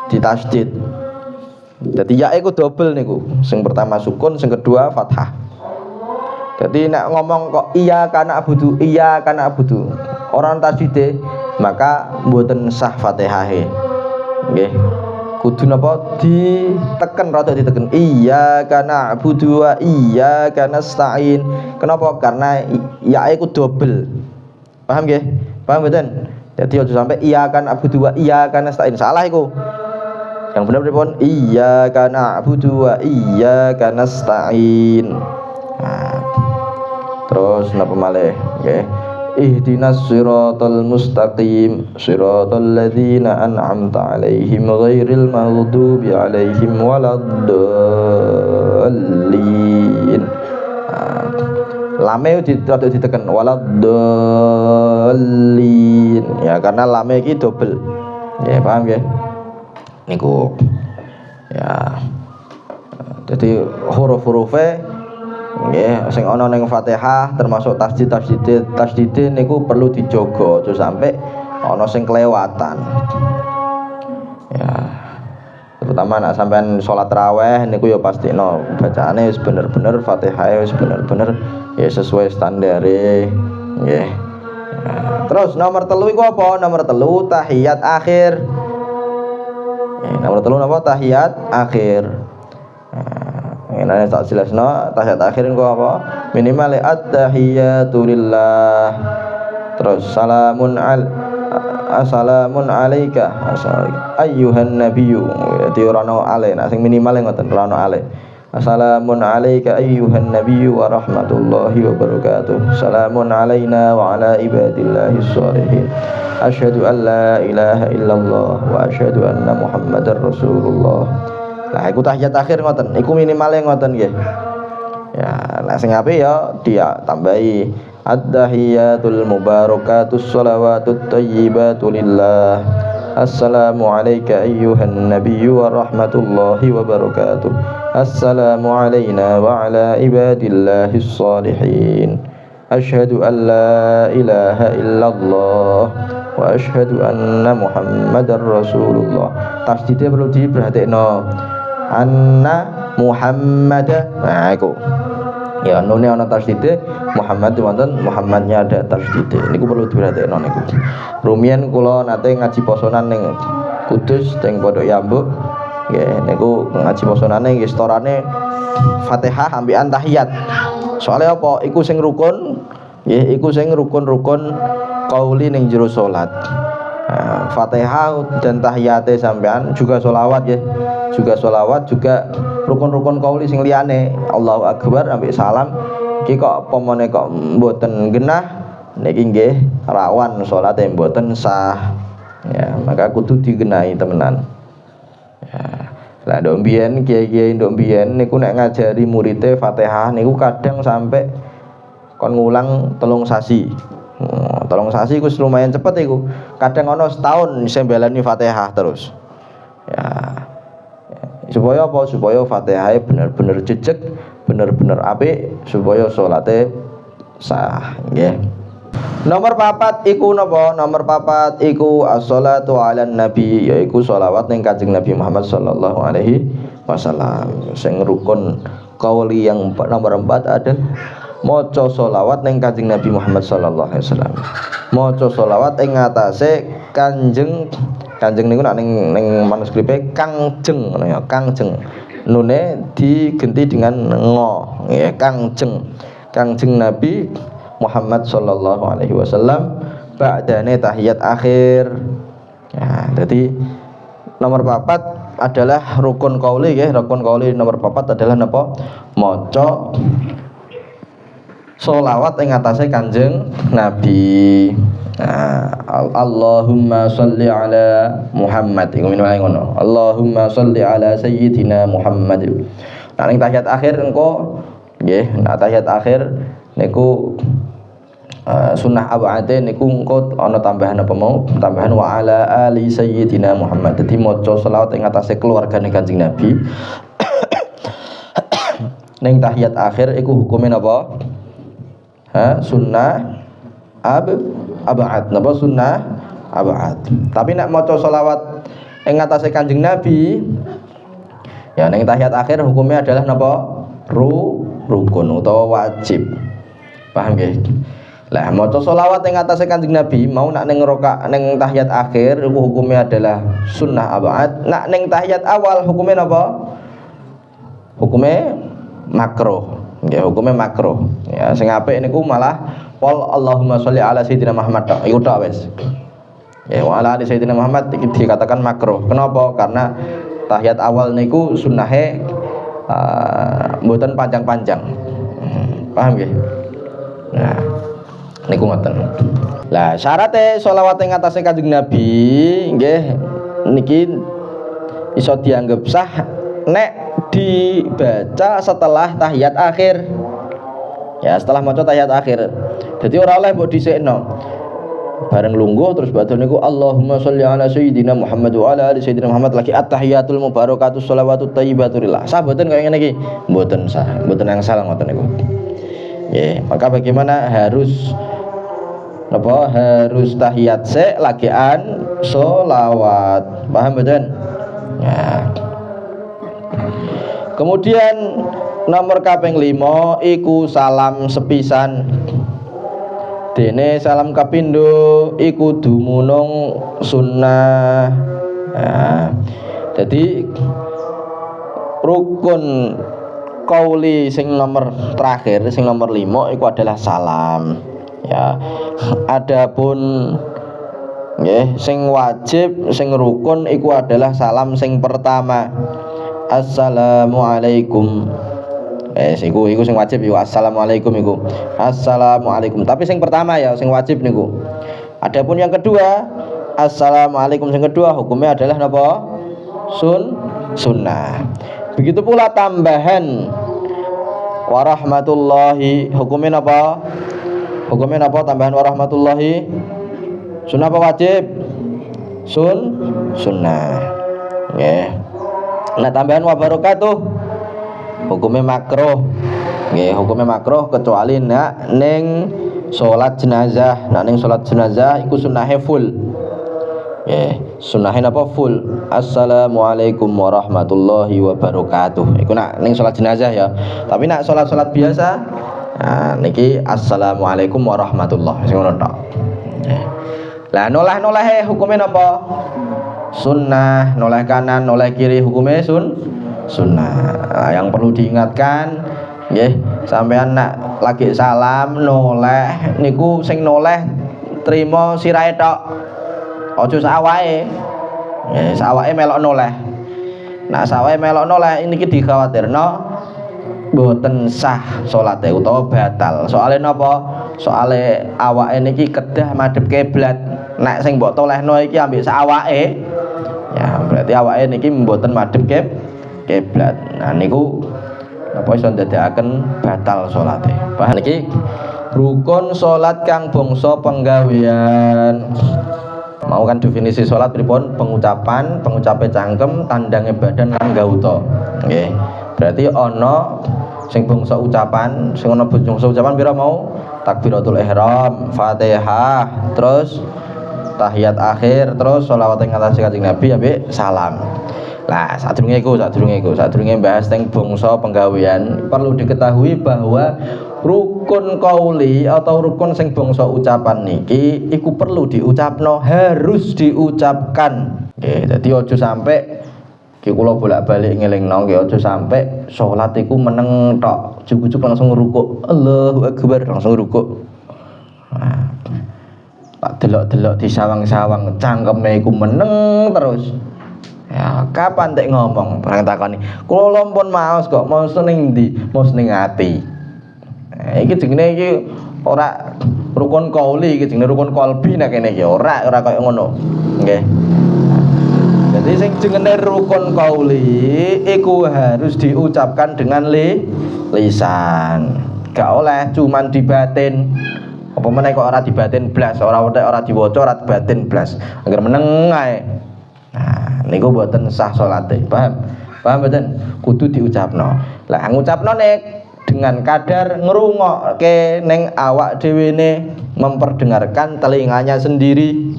Ditasdid. Dadi ya iku double niku. Sing pertama sukun, sing kedua fathah. Jadi nek ngomong kok iya kana abudu orang tasdide maka mboten sah Fatihahe. Nggih. Kudu napa diteken rada diteken iya kana abudu wa iya kana stain. Kenapa? Karena yae ku double. Paham nggih? Paham mboten? Jadi aja sampai iya kana abudu wa iya kana stain. Salah iku. Yang benar pripun? Iya kana abudu wa iya kana stain. Nah, terus napa malih nggih ihdinas siratal mustaqim siratal ladzina an'amta 'alaihim ghairil maghdubi 'alaihim waladdallin. Lame diteken waladdallin ya karena lame iki double ya paham nggih niku ya jadi huruf-hurufe nggih sing ana ning Fatihah termasuk tasdid niku perlu dijogo aja sampai ana sing kelewatan. Ya. Terutama nek sampean salat tarawih niku ya pastikno bacaane wis bener-bener Fatihah wis bener-bener ya sesuai standare nggih. Ya. Terus nomor 3 iku apa? Nomor 3 tahiyat akhir. Nomor 3 napa? Tahiyat akhir. Ini tak jelasno tahiyat akhir niku apa? Minimal at-tahiyatu lillah. Terus assalamun alayka ayyuhan nabiyyu. Dadi ora ono ale, nek sing minimal ngoten ora ono ale. Assalamun alayka ayyuhan nabiyyu wa rahmatullahi wa barakatuh. Salamun alaina wa ala ibadillahis sholihin. Asyhadu an la ilaha illallah wa asyhadu anna muhammadar rasulullah. Nah, iku tahiyat akhir ngoten, iku minimale ngoten nggih. Ya, nek sing apik ya dia tambahi at-tahiyatul mubarakatus shalawatut thayyibatu lillah. Assalamu alayka ayyuhan nabiyyu wa rahmatullahi wa barakatuh. Assalamu alayna wa ala ibadillahis sholihin. Asyhadu an la ilaha illallah wa asyhadu anna muhammadar rasulullah. Tasdidnya perlu diperhatikno. Anna Muhammad. Nah iku. Ya nune ana tasdide Muhammad wonten Muhammadnya ada tasdide. Niku perlu diperhatikno niku. Rumiyin kula nate ngaji posonan ning Kudus teng Pondok Yambuk. Nggih niku ngaji posonane nggih setorane Fatihah ambekan tahiyat. Soalnya apa? Iku sing rukun. Nggih iku sing rukun-rukun qauli ning jero salat. Fatihah dan tahiyate sampean juga sholawat ya, juga sholawat juga rukun-rukun qauli sing liyane Allahu Akbar ambek salam iki kok pomone kok mboten genah niki nggih rawan salate mboten sah ya maka kudu digenahi temenan ya. Lah ndok mbiyen kiai-kiai ndok mbiyen niku nek ngajari muridé Fatihah niku kadang sampai kon ngulang 3 sasi. Tolong sasi iku lumayan cepet iku. Kadang ono setahun sembelani Fatihah terus. Ya. Supaya apa? Supaya Fatihah bener-bener jejeg, bener-bener apik supaya salate sah, nggih. Nomor 4 iku napa? Nomor 4 iku as-shalatu 'alan nabi, yaiku sholawat ning Kanjeng Nabi Muhammad sallallahu alaihi wasallam. Sing rukun qauli yang nomor 4 adalah maca sholawat ning Kanjeng Nabi Muhammad sallallahu alaihi wasallam. Maca sholawat ing ngatasé Kanjeng niku nek ning manuskripe Kangjeng ngono ya, Kangjeng. Nune digenti dengan ngo, ya Kangjeng Nabi Muhammad sallallahu alaihi wasallam ba'dane tahiyat akhir. Ya, jadi nomor 4 adalah rukun qauli nggih. Rukun qauli nomor 4 adalah napa? Maca sholawat ing atase Kanjeng Nabi. Nah, Allahumma sholli ala Muhammad. Iku minimal ngono. Allahumma sholli ala sayyidina Muhammad. Nah, ning tahiyat akhir engko nggih, nah tahiyat akhir niku sunnah ab'ate niku engko ana tambahan apa mau? Tambahan wa ala ali sayyidina Muhammad. Dadi maca sholawat ing atase keluargane Kanjeng Nabi. Ning tahiyat akhir iku hukume napa? Sunnah ab'ad. Napa sunnah ab'ad. Tapi nek maca sholawat ing atase Kanjeng Nabi ya ning tahiyat akhir hukumnya adalah napa? rukun utawa wajib. Paham nggih? Lah maca selawat ing atase Kanjeng Nabi mau nak ning tahiyat akhir iku hukumnya adalah sunnah abad. Nak ning tahiyat awal hukumnya apa? Hukumnya makruh. Nggih, hukumnya makruh. Ya, sing apik niku malah qol Allahumma sholli ala sayyidina Muhammad. Iku tok wis. Ya, wa ala sayyidina Muhammad iki dikatakan makruh. Kenapa? Karena tahiyat awal niku sunnahe mboten panjang-panjang. Paham nggih? Nah, niku ngoten. Lah syaratnya sholawat ing atase Kanjeng Nabi nggih niki iso dianggap sah nek dibaca setelah tahiyat akhir. Ya, setelah maca tahiyat akhir. Jadi ora oleh mbok dhisikno. Bareng lungguh terus badhe niku Allahumma sholli ala sayyidina Muhammad wa ala ali sayyidina Muhammad lagi at-tahiyatul mubarakatus sholawatut thayyibatur lillah. Sah mboten kaya ngene iki? Mboten sah. Mboten angsal ngoten niku. Ya, maka bagaimana harus tahiyat sik lagian sholawat. Paham mboten? Ya. Kemudian nomor kaping 5 iku salam sepisan. Dene salam kapindo iku dumunung sunnah. Nah, jadi rukun qauli sing nomor terakhir sing nomor 5 iku adalah salam. Ya. Adapun nggih sing wajib sing rukun iku adalah salam sing pertama. Assalamualaikum. Iku sing wajib iku assalamualaikum iku. Assalamualaikum. Tapi sing pertama ya sing wajib niku. Adapun yang kedua, assalamualaikum sing kedua hukumnya adalah napa? Sunnah. Begitu pula tambahan warahmatullahi hukumnya napa? Hukumnya napa tambahan warahmatullahi? Sunnah apa wajib? Sunnah. Nggih. Nah tambahan wabarakatuh hukumnya makruh. Nggih, hukumnya makruh kecuali nak ning salat jenazah. Nak ning salat jenazah iku sunnahe full. Nggih, sunnahe napa full? Assalamualaikum warahmatullahi wabarakatuh. Iku nak ning salat jenazah ya. Tapi nak salat-salat biasa nah niki assalamualaikum warahmatullahi sing ngono tok. Lah nolah-nolahe hukumnya napa? Sunnah, noleh kanan, noleh kiri hukumnya sunnah. Nah, yang perlu diingatkan nggih, sampean nak lagi salam noleh niku sing noleh trimo sirahe tok. Aja sawake. Nggih, sawake melok noleh. Nak sawake melok noleh niki dikhawatirno boten sah salate utawa batal. Soale napa? Soale awake niki kedah madhep kiblat. Nek sing mbok tolehno iki ambek sak awake ya berarti awake niki mboten madhep kiblat. Nah niku napa iso ndadekaken batal salate. Paham niki rukun salat kang bangsa penggawean. Mau kan definisi salat pripun? Pengucape cangkem, tandange badan lan gauta. Nggih. Berarti ana sing bangsa ucapan, sing ana bangsa ucapan pira mau? Takbiratul ihram, Fatihah, terus tahiyat akhir, terus sholawat ing atase Kanjeng Nabi ambek salam. Lah sadurunge bahas teng bangsa penggawean perlu diketahui bahwa rukun qauli atau rukun sing bangsa ucapan niki iku perlu diucapno, harus diucapkan. Nggih, dadi aja sampe iki kula bolak-balik ngelingno nggih aja sampe salat iku meneng tok, juk-juk langsung rukuk. Allahu Akbar langsung rukuk. Nah, tak delok-delok di sawang-sawang cangkeme iku meneng terus. Ya, kapan tek ngomong? Barang takoni. Kula lampun maos kok, maos ning ndi? Maos ning ati. Iki jenenge iki ora rukun qauli, iki jenenge rukun qalbi nek kene iki. Ora kaya ngono. Nggih. Jadi sing jenenge rukun qauli iku harus diucapkan dengan lisan. Gak oleh cuman di batin. Apa meneh kok ora dibatin blas, ora diwaca, ora dibatin blas. Angger meneng ae. Nah, niku mboten sah salate. Paham? Paham mboten? Kudu diucapno. Lah ngucapno nek dengan kadar ngrungokke ning awak dhewe ne, memperdengarkan telinganya sendiri.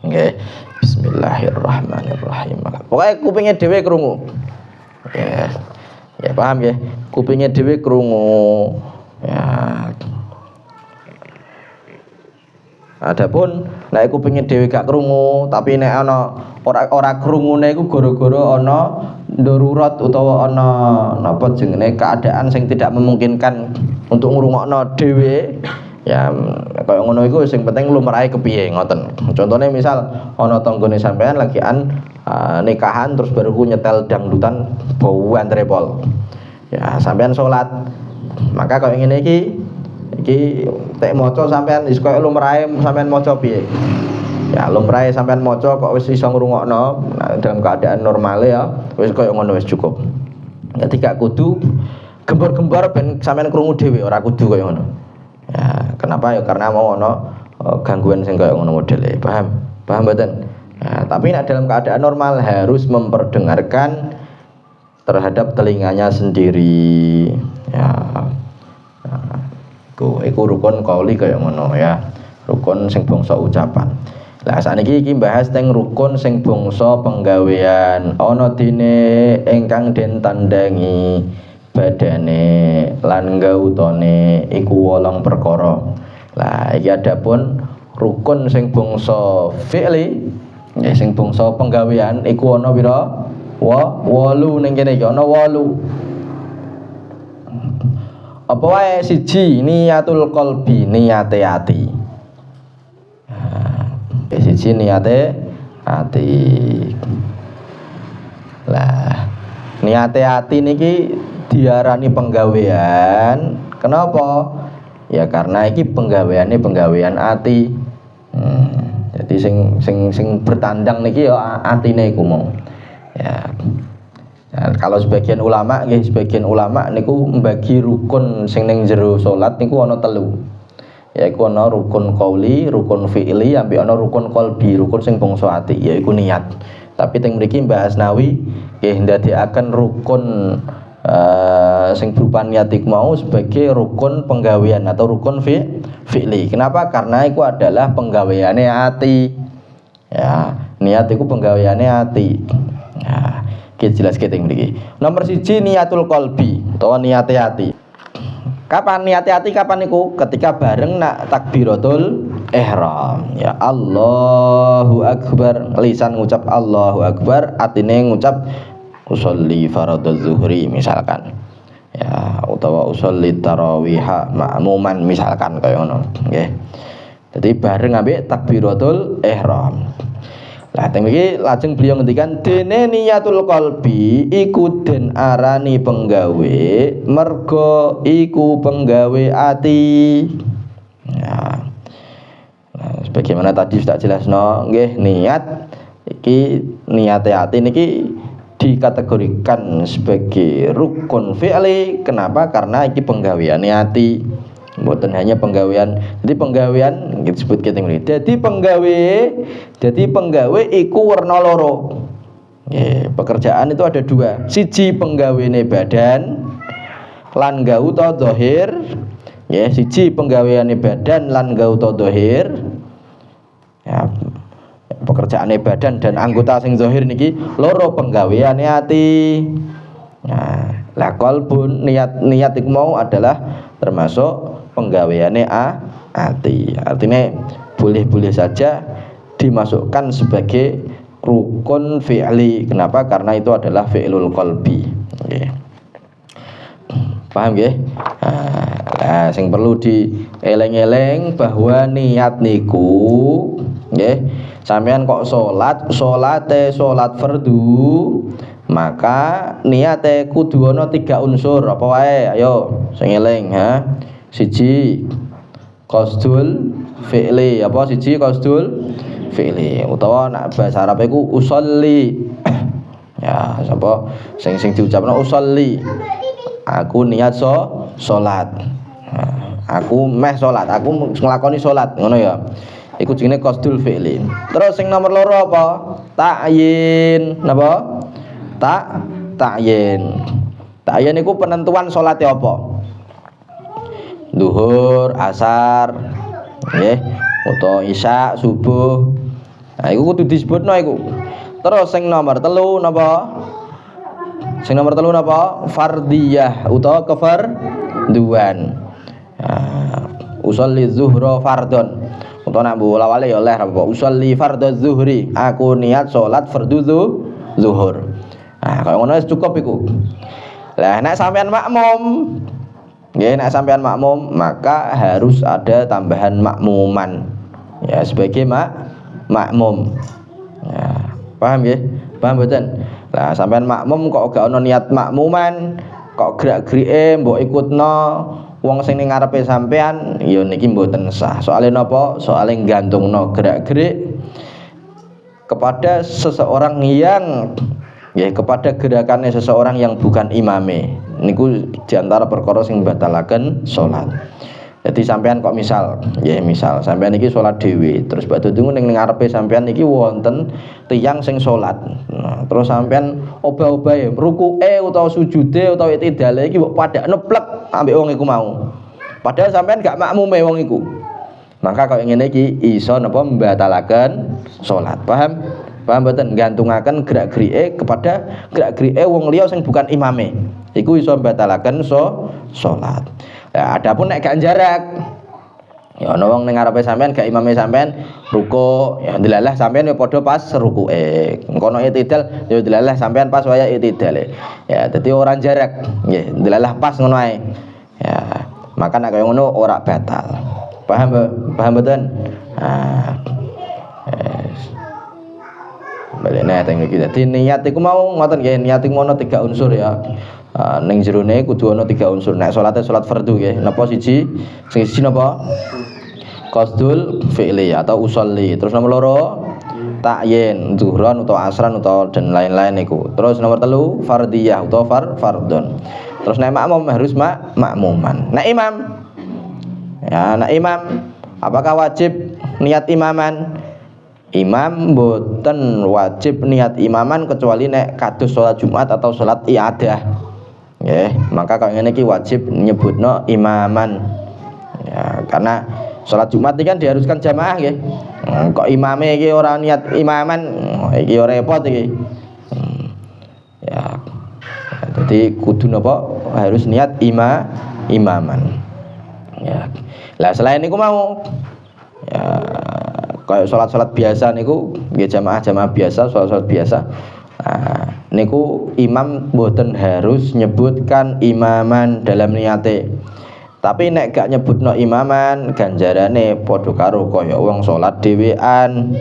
Nggih. Bismillahirrahmanirrahim. Pokoke kupinge dhewe krungu. Nggih. Ya paham ya? Kupinge dhewe krungu. Ya. Adapun nek kupinge dhewe gak krungu, tapi nek ana ora krungune iku gara-gara ana darurat utawa ana napa jenenge keadaan sing tidak memungkinkan untuk ngrungokno dhewe. Ya kaya ngono iku sing penting lumrahe kepiye ngoten. Contone misal ana tanggane sampean lagian nikahan terus baru ku nyetel dangdutan bauan trepol. Ya sampean salat. Maka kaya ngene iki tek maca sampean wis kaya lumrahe sampean maca piye? Ya lumrahe sampean maca kok wis iso ngrungokno dalam keadaan normal ya wis kaya ngono wis cukup. Dadi gak kudu gembor-gembor ben sampean krungu dhewe ora kudu kaya ngono. Ya, kenapa ya karena mau ono gangguan sing kaya ngono modele. Paham mboten? Nah, tapi dalam keadaan normal harus memperdengarkan terhadap telinganya sendiri. Ya. Nah, iku rukun qauli kaya ngono ya. Rukun sing bangsa ucapan. Lah sakniki iki bahas teng rukun sing bangsa penggawean. Ana dene ingkang den tandangi badane lan gautane iku 8 perkara. Lah iki adapun rukun sing bangsa fi'li, ya sing bangsa penggawean iku ana pira? 8 ning kene iki ana 8. Apa wae? Siji niyatul qalbi, niate ati. Siji niate ati. Lah niate ati niki diarani penggawean. Kenapa? Ya karena iki penggaweane penggawean ati. Jadi sing bertandang niki ya atine iku mau. Ya. Nah, kalau sebagian ulama niku membagi rukun sing ning jero salat niku ana 3. Yaiku ana rukun qauli, rukun fi'li, ambek ana rukun qalbi, rukun sing bangsa ati yaiku niat. Tapi teng mriki Mbah Asnawi nggih ndadekaken rukun sing berupa niat iku mau sebagai rukun penggawean atau rukun fi'li. Kenapa? Karena itu adalah penggaweane ati. Ya, niat iku penggaweane ati. Ya, kita jelas teng mriki. Nomor 1 niatul qalbi utawa niate ati. Kapan niate ati kapan niku? Ketika bareng nak takbiratul ihram. Ya Allahu akbar, lisan ngucap Allahu akbar, atine ngucap usolli faradz zuhri misalkan. Ya utawa usolli tarawih ma'muman misalkan kaya ngono nggih. Jadi bareng ambek takbiratul ihram. Lah teng iki lajeng beliau ngendikan dene niyatul qalbi iku den arani penggawe merga iku penggawe ati. Ya. Nah, sebagaimana tadi sudah jelasno nggih niat iki niate ati niki dikategorikan sebagai rukun fi'li. Kenapa? Karena iki penggaweane ati. Mboten hanya penggawean. Jadi penggawean disebut keteng mriki. Jadi penggawe iku werna loro. Pekerjaan itu ada 2. Siji penggaweane badan lan gauta zahir. Siji penggaweane badan lan gauta zahir. Ya, pekerjaane badan dan anggota sing zahir niki loro penggaweane ati. Nah, la qalbun niat iku mau adalah termasuk penggaweane ati. Artinya boleh-boleh saja dimasukkan sebagai rukun fi'li. Kenapa? Karena itu adalah fi'lul qalbi. Nggih. Paham nggih? Nah, sing perlu dieleng-eleng bahwa niat niku nggih, sampean kok salat fardu, maka niate kudu ana 3 unsur. Apa wae? Ayo sing eling ha. Siji qasdul fi'li. Apa siji qasdul fi'li utawa nek bahasa Arab iku usolli. Ya, sapa sing diucapno usolli. Aku niat salat. Aku meh salat, aku nglakoni salat, ngono ya. Iku jenenge qasdul fi'li. Terus sing nomor 2 apa? Ta'yin. Napa? Ta'yin. Ta'yin iku penentuan salate apa? Duhur, asar, nggih, utawa isya, subuh. Nah, iku kudu disebutno iku. Terus sing nomor 3 napa? Sing nomor 3 napa? Fardiyah utawa kefarduan. Usolli zuhra fardhon. Utawa nek bola wale ya oleh apa? Usolli fardhu zuhri. Aku niat salat fardhu zuhur. Kalau ngono wis cukup iku. Lah nek sampean makmum, nggih nek sampean makmum maka harus ada tambahan makmuman. Ya sebagai makmum. Ya, paham nggih? Paham mboten? Lah sampean makmum kok gak ono niat makmuman, kok gerak-gerike mbok ikutno wong sing ning ngarepe sampean, ya niki mboten sah. Soale napa? Soale gantungno gerak-gerik kepada seseorang yang kepada gerakannya seseorang yang bukan imame. Niku diantara perkara sing batalaken salat. Jadi sampean kok misal sampean iki salat dhewe, terus badhe tunggu ning ngarepe sampean iki wonten tiyang sing salat. Nah, terus sampean obah-obahe rukuke utawa sujude utawa i'tidale iki mbok padakno plek ambek wong iku mau. Padahal sampean gak makmume wong iku. Maka kok ngene iki iso napa mbatalaken salat. Paham? Paham mboten? Gantungaken gerak-gerike kepada gerak-gerike wong liya sing bukan imame. Iku iso mbatalaken salat. Ya, adapun nek gak jarak, ya ana wong ning ngarepe sampean gak imame sampean ruku, ya delalah sampean ya padha pas rukuke. Engkono i'tidal ya delalah sampean pas waya i'tidale. Ya, dadi ora jarak, nggih, delalah pas ngono ae. Ya, maka nek kaya ngono ora batal. Paham, paham mboten? Balik teng iki. Dadi niat iku mau ngoten nggih, niat iku ono 3 unsur ya. Ning jerone kudu ana 3 unsur. Nek salate salat fardu nggih, napa siji? Sing siji napa? Qasdul fi'li atau usolli. Terus nomor 2 ta'yin, zuhran atau asran atau dan lain-lain niku. Terus nomor 3 fardiyah atau fardhon. Terus nek makmum harus makmuman. Nek imam ya, nek imam apakah wajib niat imaman? Imam mboten wajib niat imaman kecuali nek kados salat Jumat atau salat iadah. Nggih, maka kalau ngene iki wajib nyebutno imaman. Ya, karena salat Jumat iki kan diharuskan jamaah nggih. Kok imame iki ora niat imaman, iki ora repot iki. Ya. Jadi kudu napa harus niat imaman. Ya. Lah selain niku mau ya kayak salat-salat biasa niku nggih jamaah biasa, salat biasa. Niku imam mboten harus nyebutkan imaman dalam niate. Tapi nek gak nyebutno imaman, ganjarane padha karo kaya wong salat dhewean.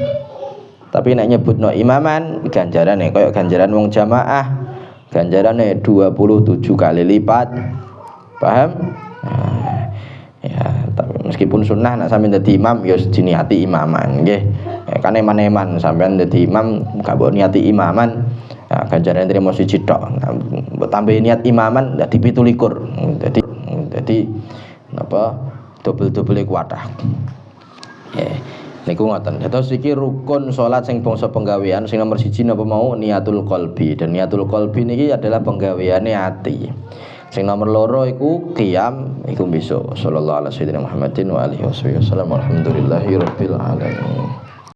Tapi nek nyebutno imaman, ganjarane kaya ganjaran wong jamaah. Ganjarane 27 kali lipat. Paham? Ya, tapi meskipun sunnah nek sampeyan dadi imam ya diniati imaman nggih. Kan eman-eman sampeyan dadi imam gak mbok niati imaman. Nah, ganjaran terima siji tok. Mbok tambahi niat imaman dadi 17. Jadi napa double-double kuwatah. Niku ngoten. Terus iki rukun salat sing bangsa penggawean sing nomor 1 napa mau niatul qalbi. Dan niatul qalbi niki adalah penggaweane ati. Sing nomor 2 iku qiyam iku besok. Sallallahu alaihi wasallam Muhammadin wa alihi wasallam. Alhamdulillahirabbil alamin.